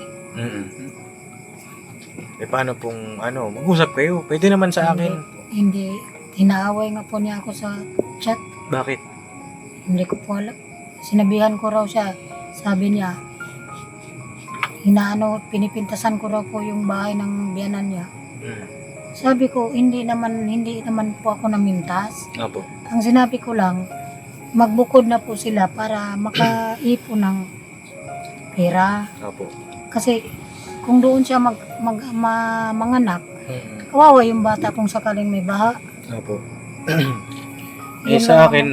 paano pong, mag-usap kayo? Pwede naman sa akin. Hindi, inaaway nga po niya ako sa chat. Bakit? Hindi ko po alam. Sinabihan ko raw siya, sabi niya, pinipintasan ko raw po yung bahay ng biyanan niya. Sabi ko, hindi naman po ako namintas. Opo. Ang sinabi ko lang, magbukod na po sila para makaipon ng pera. Opo. Kasi kung doon siya manganak, kawawa yung bata kung sakaling may baha. Opo. Yun Sa lang akin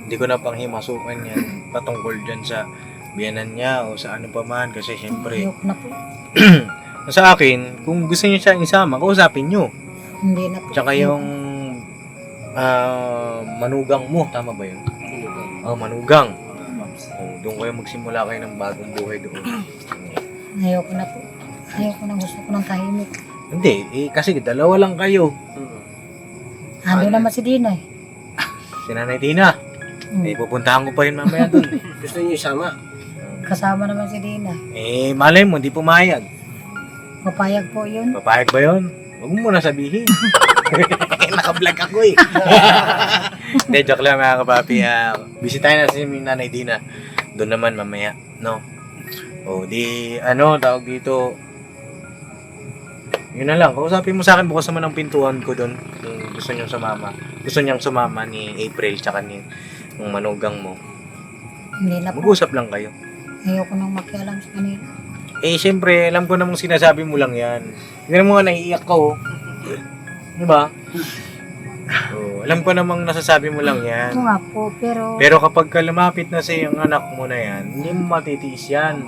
hindi ko na panghimasukan yan patungkol dyan sa biyanan niya o sa ano pa man kasi syempre Ayoko na po. sa akin, kung gusto niyo siya isama, kausapin niyo. Hindi na po. Tsaka yung manugang mo, tama ba yun? Manugang. Doon kayo magsimula kayo ng bagong buhay doon. Ayoko na po. Ayoko na, gusto ko ng tahimik. Hindi, kasi dalawa lang kayo. Ando naman si Dina Si Nanay Tina. Pupuntahan ko pa yun mamaya doon. Gusto niyo isama? Kasama naman si Dina. Malay mo, hindi pumayag. Papayag po yun. Papayag ba yun? Huwag mo muna sabihin. Naka-vlog ako Hindi, joke lang mga kapapi. Bisitahin na si Nanay Dina. Doon naman mamaya, no? Tawag dito. Yun na lang, kausapin mo sa akin, bukas naman ang pintuan ko doon. Kung gusto niyang sumama. Gusto niyang sumama ni April tsaka ni yung manugang mo. Hindi na po. Mag-usap lang kayo. Ayoko nang makialam sa kanila. Siyempre, alam ko namang sinasabi mo lang yan. Hindi naman nga naiiyak ka, Diba? Alam ko namang nasasabi mo lang yan. Oo nga po, Pero kapag ka lumapit na sa yung anak mo na yan, hindi mo matitiis yan.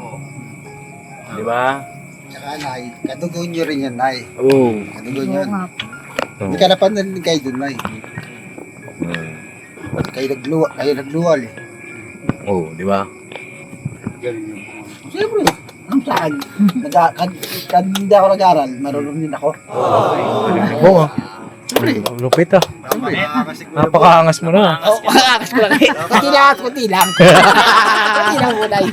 Diba? Tsaka nay, kadugo nyo rin yan nay. Oo. Kadugo oo nyo. nga po. Hindi ka napansin kayo dun nay. Kayo nagluwal eh. Oo, diba? Siyempre, ang saan? Kad hindi ako nag-aral, marunong din ako. Oo. Lupit Napakaangas mo na. Makakakas ko lang eh. Kunti lang. Kunti lang mo nay.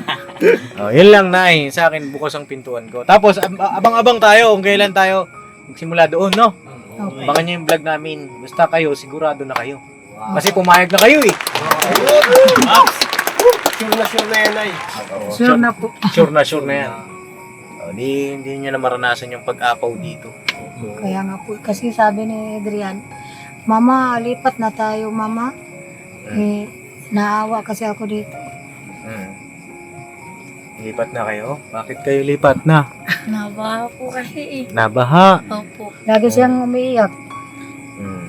Yun lang, Nay. Sa akin, bukas ang pintuan ko. Tapos, abang-abang tayo kung kailan tayo magsimula doon, no? Okay. Abangan nyo yung vlog namin. Basta kayo, sigurado na kayo. Kasi pumayag na kayo Sure na yan ay. Sure na po. Sure na yan. Hindi nyo na maranasan yung pag-apaw dito. Kaya nga po, kasi sabi ni Adrian, Mama, lipat na tayo, Mama. Naawa kasi ako dito. Lipat na kayo? Bakit kayo lipat na? Nabaha po kasi eh. Nabaha. Opo. Lagi siyang umiiyak. Hmm.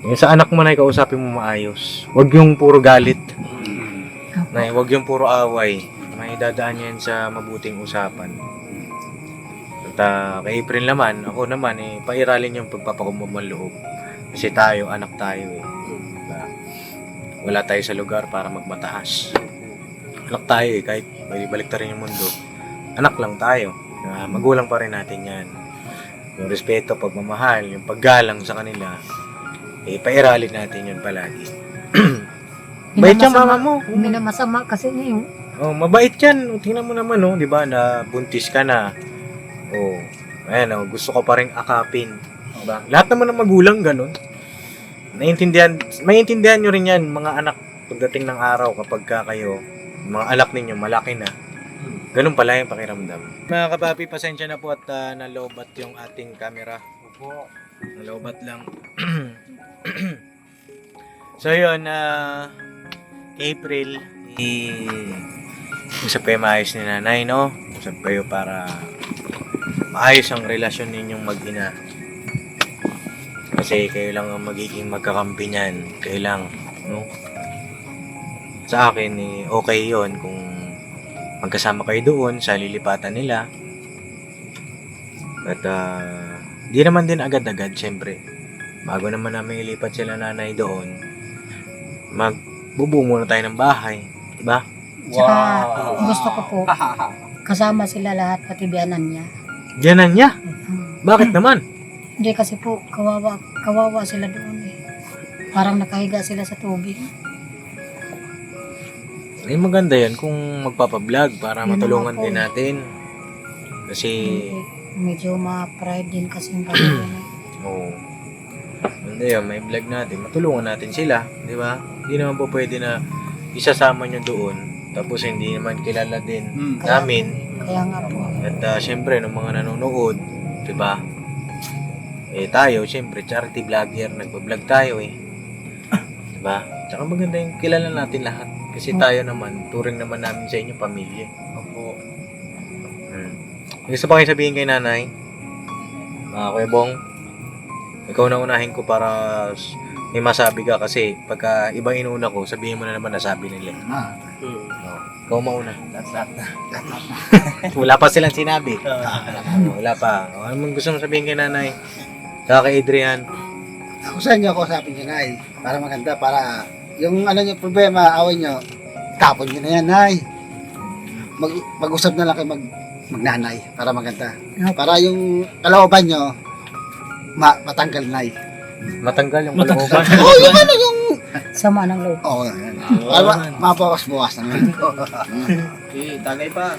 Yung sa anak mo, Nay, kausapin mo maayos. Huwag yung puro galit. Nay, huwag yung puro away. May dadaan yan sa mabuting usapan. At kay April naman, ako naman, pairalin yung pagpapakumbang loob. Kasi tayo, anak tayo eh. Diba? Wala tayo sa lugar para magmataas. Anak tayo eh, kahit may balik rin yung mundo. Anak lang tayo. Magulang pa rin natin yan. Yung respeto, pagmamahal, yung paggalang sa kanila, pairalin natin yun palagi. Bait yan, mama mo. Minamasama kasi niya yung Oh, mabait yan. Tingnan mo naman, oh, 'di ba? Na buntis ka na. Oh, ayan, oh, gusto ko pa ring akapin. 'Di ba? Lahat naman ng magulang ganun. Maintindihan nyo rin yan, mga anak, pagdating ng araw kapag kayo, mga anak ninyo malaki na. Ganun pala yung pakiramdam. Mga kapapi, pasensya na po at nalobat yung ating camera. Opo. Nalobat lang. So yun, kay April, usap kayo maayos ni nanay, no? Usap kayo para maayos ang relasyon ninyong mag-ina. Kasi kayo lang ang magiging magkakampi niyan. Kayo lang, no? Sa akin, okay yon kung magkasama kayo doon sa lilipatan nila. At di naman din agad-agad, syempre. Bago naman namin ilipat sila nanay doon, magbubuo muna tayo ng bahay. Diba? Tsaka gusto ko po kasama sila lahat pati biyanan niya. Diyanan niya? Bakit naman? Hindi kasi po kawawa sila doon eh. Parang nakahiga sila sa tubig. Ay maganda yan kung magpapablog para Yun matulungan naman po. din natin. Kasi, Medyo ma-pride din kasi yung pamilya niya. oo. Maganda yan, may vlog natin. Matulungan natin sila, di ba? Hindi naman po pwede na isasama nyo doon. Tapos hindi naman kilala din namin. Kaya nga po. At syempre, ng mga nanonood, di ba? Tayo, syempre, charity vlogger, nagpa-vlog tayo eh. Di ba? Tsaka maganda yung kilala natin lahat. Kasi tayo naman, turing naman namin sa inyo, pamilya. Opo. Gusto pa kayo sabihin kay nanay? Kuya Bong, ikaw na unahin ko para may masabi ka kasi pagka ibang inuna ko, sabihin mo na naman nasabi nila. Ikaw mauna. Wala pa silang sinabi. Wala pa. Ano gusto mo sabihin kay nanay? Saka kay Adrian? Ako sa inyo, kausapin niyo, Nay. Para maganda, para yung ano niyo problema, away niyo, tapon niyo na yan, Nay. Mag-usap na lang kayo magnanay para maganda. Para yung kalooban niyo, matanggal, Nay. Matanggal yung kalooban. Oh, yung ano yung... Sama ng loob. Oo, yan. Para mapawas-buwas na naman. Tagay pa.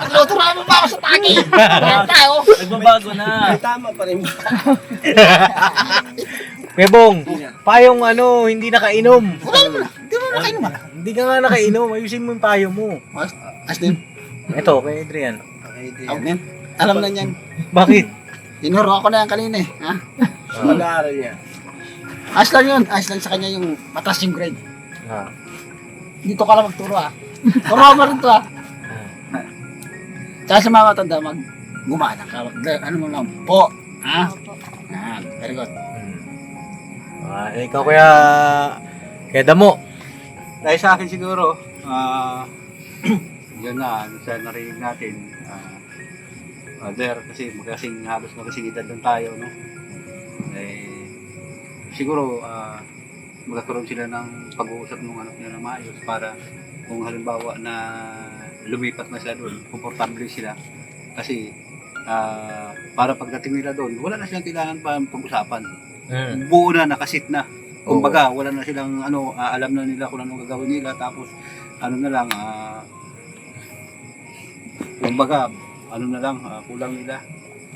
Luturan mo pa ako sa tagi. Nagbabago na. Ay, tama pa rin. Kuya Bong, payong hindi nakainom. Di mo makainom ah. Hindi ka nga nakainom. Ayusin mo yung payo mo. Astin, Ito, kay Adrian. alam na niyan. Bakit? Tinuro ako na yan kanina eh. Ha? Mag-aaral niya. Ayos lang yun. Ayos lang sa kanya yung mataas yung grade. Dito ka lang magturo ah. Turo mo rin to ah. Tsaka sa mga matanda, gumana ka. Ano mo lang, po. Ha? Yan, very good. Ikaw kaya Damo. Dahil sa akin siguro, yan na, sa narinig natin, kasi halos magkasing edad lang tayo, no? Siguro, magkakaroon sila ng pag-uusap ng anak nila na maayos para kung halimbawa na lumipat na sila doon, komportable sila. Kasi, para pagdating nila doon, wala na silang kailangan pa pag-usapan. Buo na, nakasit na. Kumbaga, wala na silang alam na nila kung anong gagawin nila, tapos na lang, kumbaga, kulang nila.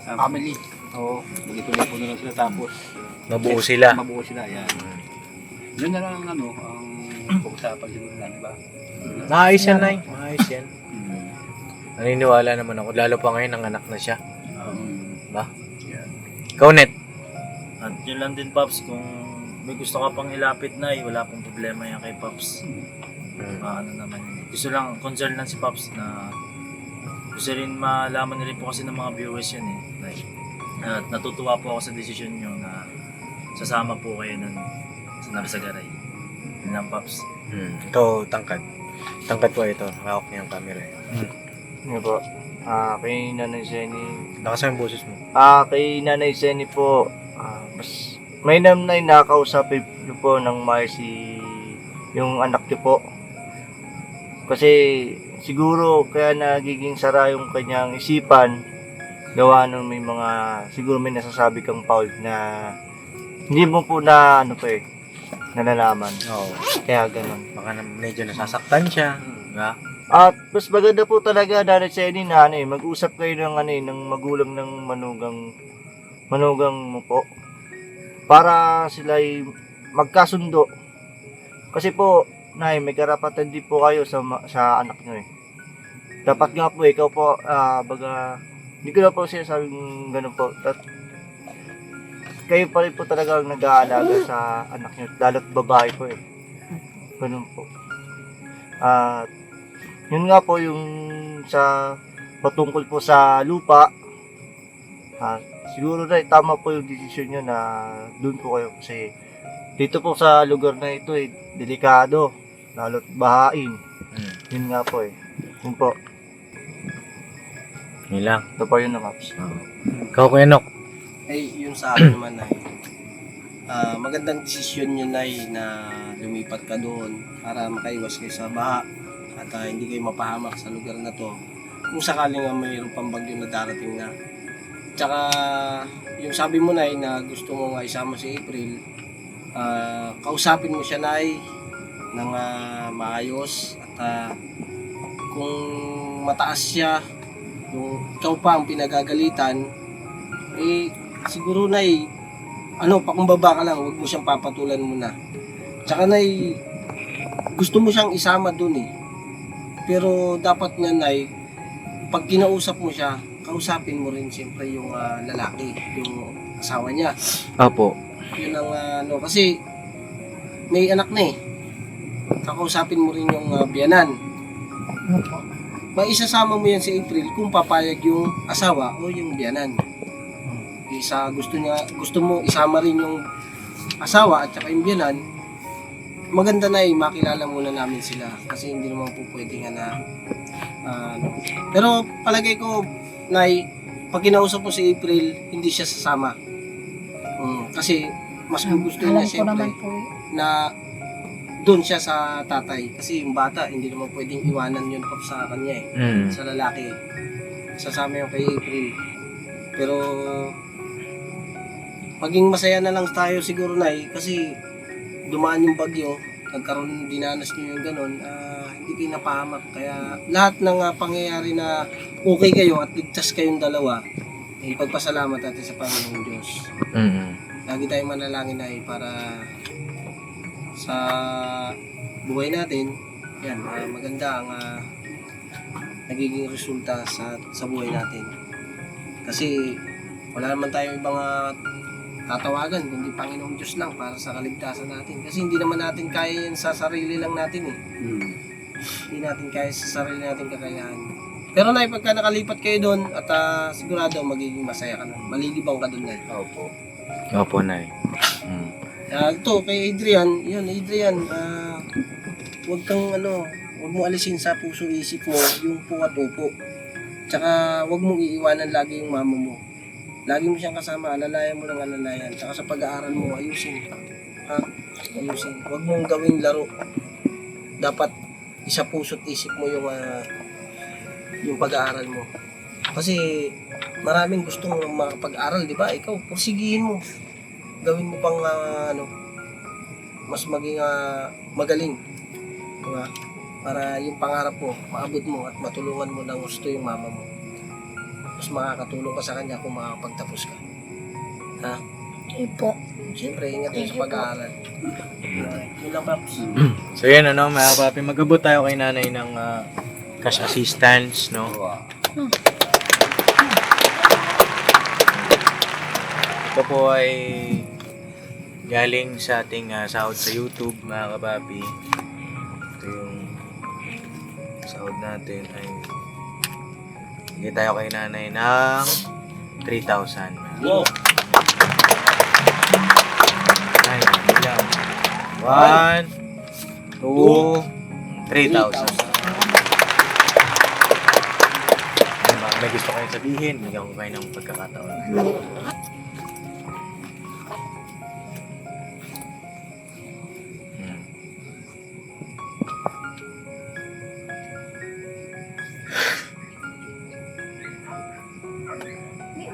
Family. Oo, magituloy po na lang sila, tapos Mabuo sila. Mabuo sila, yan. Yun na lang ang pag-usapan siguro na, di ba? Maayos yan, Nay. Maayos yan. Naniniwala naman ako. Lalo pa ngayon, nanganak na siya. Ba? Ikaw, Net. At yun lang din, Pops, kung may gusto ka pang ilapit na, wala pong problema yan kay Pops. Ano naman yun. Gusto lang, concern lang si Pops na gusto rin malaman na rin po kasi ng mga viewers yun eh. Like, at natutuwa po ako sa desisyon nyo na sasama po kayo nun sa Narsagaray. Yun lang, Paps. Ito, tangkad. Tangkad po ito. Hawak niya ang camera. Ano po? Kay Nanay Senny. Lakas ang boses mo. Kay Nanay Senny po, mas may namnay nakausapin niyo po ng si yung anak niyo po. Kasi siguro kaya nagiging sara yung kanyang isipan gawa nun may mga siguro may nasasabi kang Paul na hindi mo po na nalalaman. Oo. Kaya ganun. Baka medyo nasasaktan siya. Diba? At mas maganda po talaga Nanay Senny na mag-usap kayo ng magulang ng manugang mo po para sila ay magkasundo. Kasi po, Nay, may karapatan din po kayo sa anak nyo eh. Dapat nga po, ikaw po, hindi ko na po sinasabing ganun po. Kayo pa rin po talagang nag-aalaga sa anak nyo, lalo't babae po eh. Ganun po. At yun nga po yung sa patungkol po sa lupa, siguro na tama po yung desisyon nyo na doon po kayo kasi dito po sa lugar na ito delikado, lalo't bahain. Yun nga po Yun po. Yun lang. Ito po yun na Paps. Ikaw, Kuya Nok. Yung sa akin naman ay magandang desisyon yun ay na lumipat ka doon para makaiwas kayo sa baha at hindi kayo mapahamak sa lugar na to kung sakaling mayroon pang bagyo na darating na. Tsaka yung sabi mo na gusto mo nga isama si April, kausapin mo siya ng maayos at kung mataas siya, yung ikaw pa ang pinagagalitan, siguro pakumbaba ka lang, huwag mo siyang papatulan muna. Tsaka gusto mo siyang isama dun pero dapat nga pag kinausap mo siya, kausapin mo rin siyempre yung lalaki, yung asawa niya. Opo. Yun ang kasi may anak na kakausapin mo rin yung biyanan. Maisasama mo yan si April kung papayag yung asawa o yung biyanan. Gusto mo isama rin yung asawa at saka yung biyanan, maganda makilala muna namin sila kasi hindi naman po pwedeng pero palagay ko pag kinausap mo si April, hindi siya sasama. Kasi mas gusto niya Alam ko siyempre naman po na doon siya sa tatay kasi yung bata hindi naman pwedeng iwanan yun pa sa kanya sa lalaki. Sasama yung kay April. Pero maging masaya na lang tayo siguro kasi dumaan yung bagyo, dinanas niyo yung ganun, hindi kayo napahamak. Kaya lahat ng pangyayari na okay kayo at ligtas kayong dalawa, ipagpasalamat natin sa Panginoong Diyos. Lagi tayong manalangin para sa buhay natin, yan, maganda ang nagiging resulta sa buhay natin. Kasi wala naman tayong ibang tatawagan kundi Panginoong Diyos lang para sa kaligtasan natin. Kasi hindi naman natin kaya yan sa sarili lang natin Hindi natin kaya sa sarili natin kakayahan. Pero pagka nakalipat kayo doon at sigurado magiging masaya ka nun. Malilibang ka doon Opo. Opo, Nay. Ito kay Adrian, huwag mo alisin sa puso isip mo yung po at upo. Tsaka huwag mong iiwanan lagi yung mama mo. Lagi mo siyang kasama, alalayan mo ng alalayan. Tsaka sa pag-aaral mo, ayusin. Ayusin. Huwag mong gawing laro. Dapat isa puso't isip mo yung pag-aaral mo. Kasi maraming gustong makapag-aral, di ba? Ikaw, pursigihin mo. Gawin mo pang mas maging magaling. Diba? Para yung pangarap mo, maabot mo at matulungan mo ng gusto yung mama mo. Mas makakatulong ka sa kanya kung makakapagtapos ka. Po. Siyempre, ingat mo sa pag-aaral. Yun lang, Paps. So yan mga kapapi, mag-abot tayo kay nanay ng cash assistance, no? Ito po ay galing sa ating sahod sa YouTube, mga kapapi. Ito yung sahod natin ay Bigay tayo kay nanay ng 3,000. Wow! Ay, bilang. 1, 2, 3,000. May gusto kayong sabihin, bigyan ko kayo ng pagkakataon.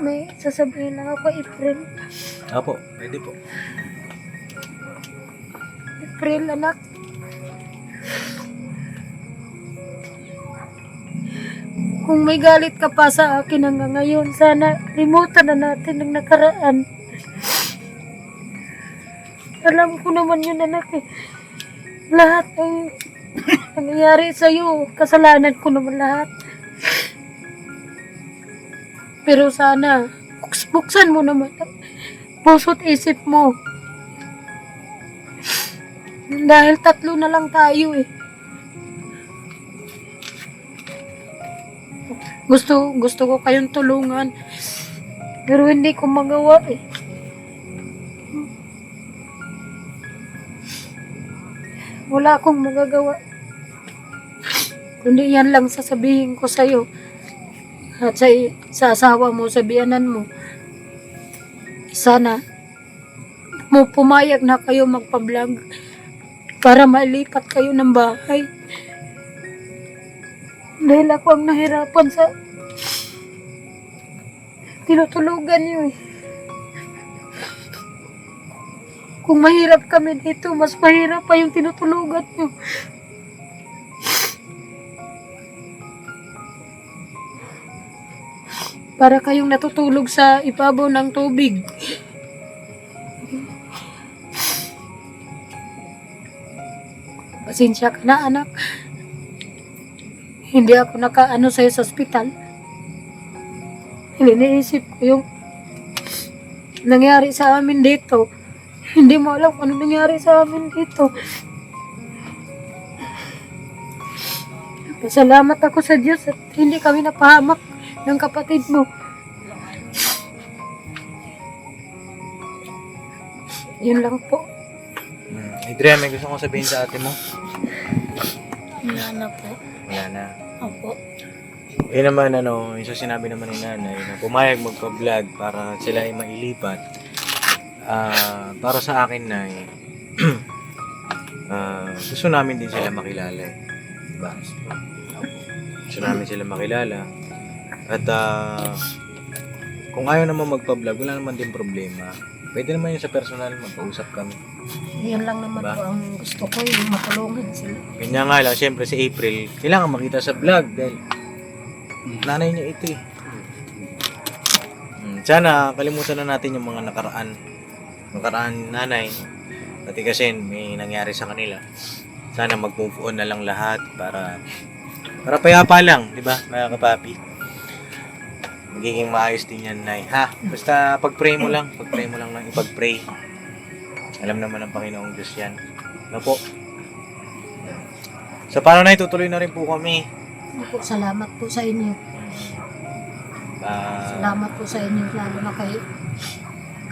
May sasabihin lang ako, April. Apo, pwede po. April, anak. Kung may galit ka pa sa akin hanggang ngayon, sana limutan na natin ang nakaraan. Alam ko naman yun, anak eh. Lahat ng nangyayari sa'yo, kasalanan ko naman lahat. Pero sana, buksan mo naman ang puso't isip mo. Dahil 3 na lang tayo eh. Gusto ko kayong tulungan. Pero hindi ko magawa eh. Wala akong magagawa. Kundi yan lang sasabihin ko sa'yo. At sa asawa mo, sa biyanan mo. Sana pumayag na kayo magpa-vlog para mailipat kayo ng bahay. Dahil ako ang nahirapan sa tinutulugan niyo eh. Kung mahirap kami dito, mas mahirap pa yung tinutulugan niyo. Para kayong natutulog sa ibabaw ng tubig. Pasensya ka na, anak. Hindi ako nakaano sa'yo sa ospital. Iniisip ko yung nangyari sa amin dito. Hindi mo alam ano nangyari sa amin dito. Pasalamat ako sa Diyos at hindi kami napahamak ng kapatid mo. Yun lang po. Adrian, may gusto kong sabihin sa ate mo? Wala na po. Wala na. Opo. Eh naman, yung sinabi naman ni nanay na pumayag magpa-vlog para sila ay mailipat. Para sa akin na gusto namin din sila makilala eh. Diba? Gusto namin sila makilala. At kung ayaw naman magpa-vlog, wala naman din problema. Pwede naman yun sa personal, magpausap kami. Yan lang naman Diba? po ang gusto ko, yung matulungan sila. Ganyan nga lang, syempre si April, kailangan makita sa vlog dahil nanay niya ito eh. Sana kalimutan na natin yung mga nakaraan nanay. Dati kasi may nangyari sa kanila. Sana mag-move on na lang lahat para payapa lang, di ba, mga kapapi? Magiging maayos din yan, Nay. Ha? Basta pag-pray mo lang ng ipag-pray. Alam naman ng Panginoong Diyos yan. Ano po? So, paano na tutuloy na rin po kami. Opo, salamat po sa inyo. Salamat po sa inyo, lalo na kay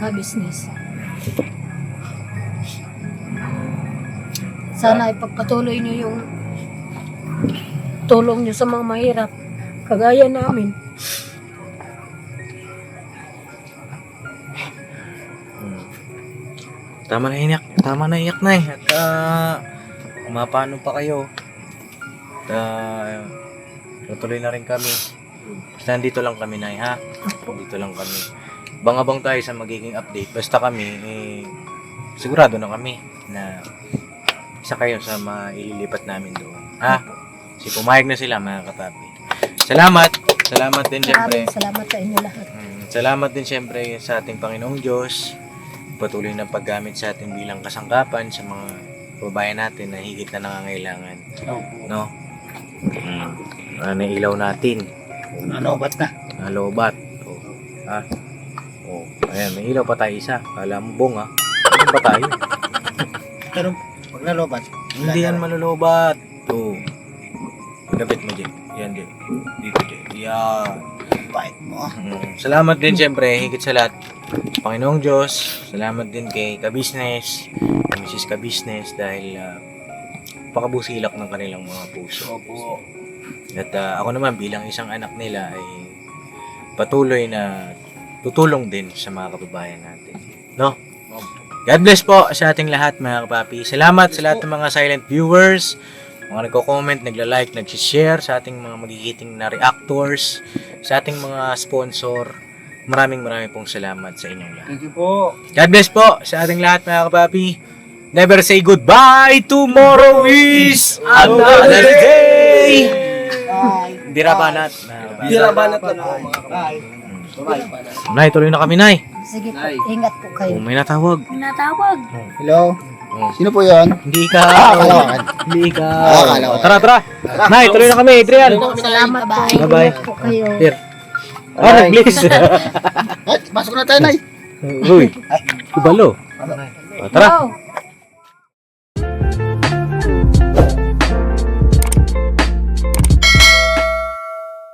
ka-business. Sana ipagpatuloy niyo yung tulong niyo sa mga mahirap, kagaya namin. Tama na iyak, Nay. At kumapano pa kayo. At tutuloy na rin kami. Basta nandito lang kami, Nay, ha? Nandito lang kami. Bang-abang tayo sa magiging update. Basta kami, sigurado na kami na isa kayo sa maililipat namin doon. Ha? Kasi pumayag na sila, mga katapi. Salamat din, syempre. Salamat sa inyo lahat. Salamat din, syempre, sa ating Panginoong Diyos. Patuloy ng paggamit sa atin bilang kasangkapan sa mga kababayan natin na higit na nangangailangan. No? Nailaw natin. Nalobat na. Nalobat. Ha? Ayan, may ilaw pa tayo isa. Kala mo bong, ha? Ano ba tayo? Pero pag nalobat, Hindi yan malulobat. Kapit mo, Jay. Yan, Jay. Dito, Jay. Yan. Bait mo. Salamat din siyempre, higit sa lahat, Panginoong Diyos. Salamat din kay Kabisnes, kay Mrs. Kabisnes dahil pakabusilak ng kanilang mga puso. Opo. At ako naman bilang isang anak nila ay patuloy na tutulong din sa mga kababayan natin. No? God bless po sa ating lahat mga kapapi. Salamat sa lahat ng mga silent viewers, mga nagko-comment, nagla-like, nag-share sa ating mga magigiting na reactors, sa ating mga sponsor. Maraming pong salamat sa inyong lahat. Thank you po. God bless po sa ating lahat mga kapapi. Never say goodbye. Tomorrow is another day. Birabanat. Birabanat na po mga kapatid. Nay, tuloy na kami, Nay. Sige po, ingat po kayo. May natawag. Natawag. Hello? Oh. Sino po yun? Hindi ikaw. Kalawakan. Hindi ikaw. Kalawakan. Tara. Nay, tuloy na kami, Adrian. Salamat po. Bye-bye. Ingat po kayo. Here. Nag-bliss. Ay, masok na tayo, Nay. Uy. Ibalo. Tara. Hello.